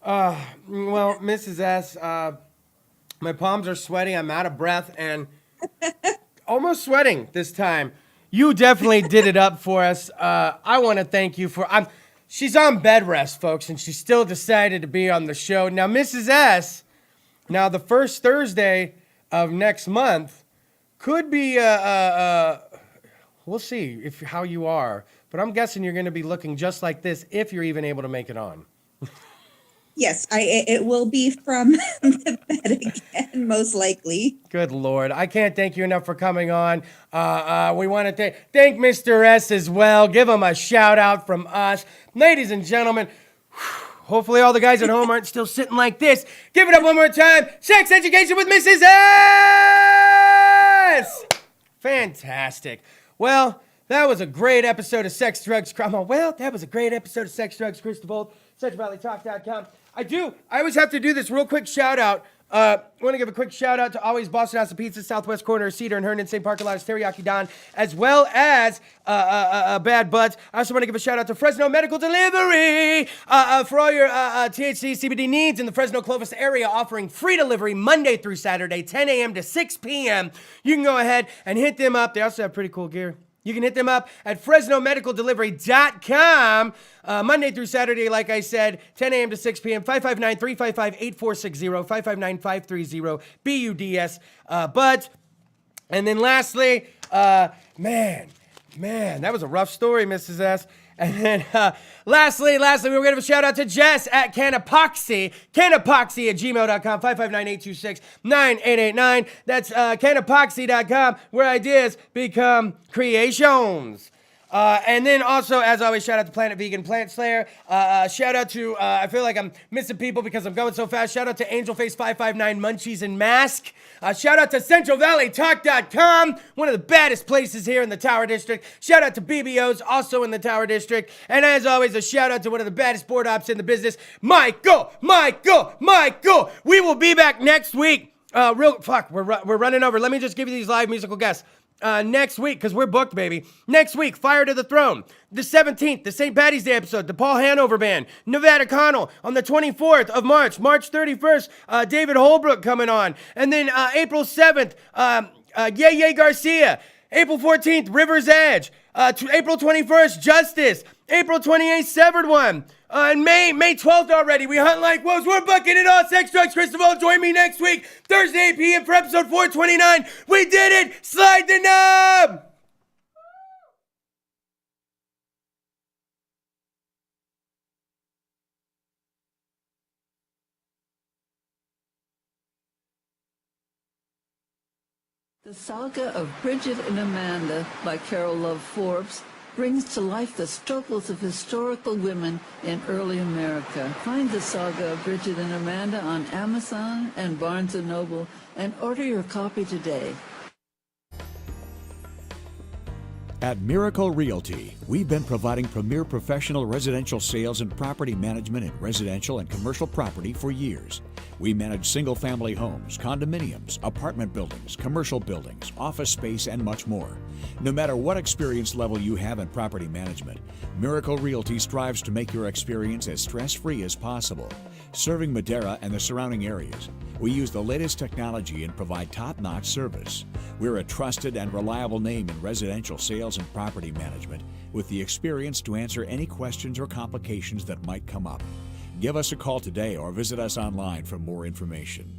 Well, Mrs. S, my palms are sweaty. I'm out of breath and almost sweating this time. You definitely did it up for us. I want to thank you for. She's on bed rest, folks, and she still decided to be on the show. Now, Mrs. S, now the first Thursday of next month could be, we'll see how you are. But I'm guessing you're going to be looking just like this if you're even able to make it on. Yes, it will be from the bed again, most likely. Good Lord. I can't thank you enough for coming on. We want to thank Mr. S as well. Give him a shout out from us. Ladies and gentlemen, hopefully all the guys at home aren't still sitting like this. Give it up one more time. Sex Education with Mrs. S! Fantastic. Well, that was a great episode of Sex, Drugs, Crime. That was a great episode of Sex, Drugs, Kris DeVold, CentralValleyTalk.com. I always have to do this real quick shout out. I want to give a quick shout out to Always Boston House of Pizza, Southwest Corner, Cedar and Herndon, St. Parker Lodge, Teriyaki Don, as well as Bad Buds. I also want to give a shout out to Fresno Medical Delivery for all your THC, CBD needs in the Fresno Clovis area, offering free delivery Monday through Saturday, 10 a.m. to 6 p.m. You can go ahead and hit them up. They also have pretty cool gear. You can hit them up at FresnoMedicalDelivery.com Monday through Saturday, like I said, 10 a.m. to 6 p.m. 559-355-8460, 559-530-BUDS. But, and then lastly, man, that was a rough story, Mrs. S. And then lastly, we were going to give a shout out to Jess at Canapoxy at gmail.com, 559-826-9889. That's canapoxy.com, where ideas become creations. And then also, as always, shout out to Planet Vegan Plant Slayer. Shout out to, I feel like I'm missing people because I'm going so fast. Shout out to Angelface559 Munchies and Mask. Shout out to CentralValleyTalk.com, one of the baddest places here in the Tower District. Shout out to BBOs, also in the Tower District. And as always, a shout out to one of the baddest board ops in the business, Michael. We will be back next week. We're running over. Let me just give you these live musical guests. Next week, because we're booked, baby. Next week, Fire to the Throne. The 17th, the St. Patty's Day episode, the Paul Hanover Band. Nevada Connell on the 24th of March. March 31st, David Holbrook coming on. And then April 7th, Yay Garcia. April 14th, River's Edge. April 21st, Justice. April 28th, Severed One. And May 12th already. We hunt like wolves. We're bucking it all. Sex, Drugs, Kris DeVold. Join me next week, Thursday, 8 p.m. for episode 429. We did it. Slide the knob. The saga of Bridget and Amanda by Carol Love Forbes brings to life the struggles of historical women in early America. Find the saga of Bridget and Amanda on Amazon and Barnes & Noble and order your copy today. At Miracle Realty, we've been providing premier professional residential sales and property management in residential and commercial property for years. We manage single-family homes, condominiums, apartment buildings, commercial buildings, office space, and much more. No matter what experience level you have in property management, Miracle Realty strives to make your experience as stress-free as possible. Serving Madera and the surrounding areas, we use the latest technology and provide top-notch service. We're a trusted and reliable name in residential sales and property management with the experience to answer any questions or complications that might come up. Give us a call today or visit us online for more information.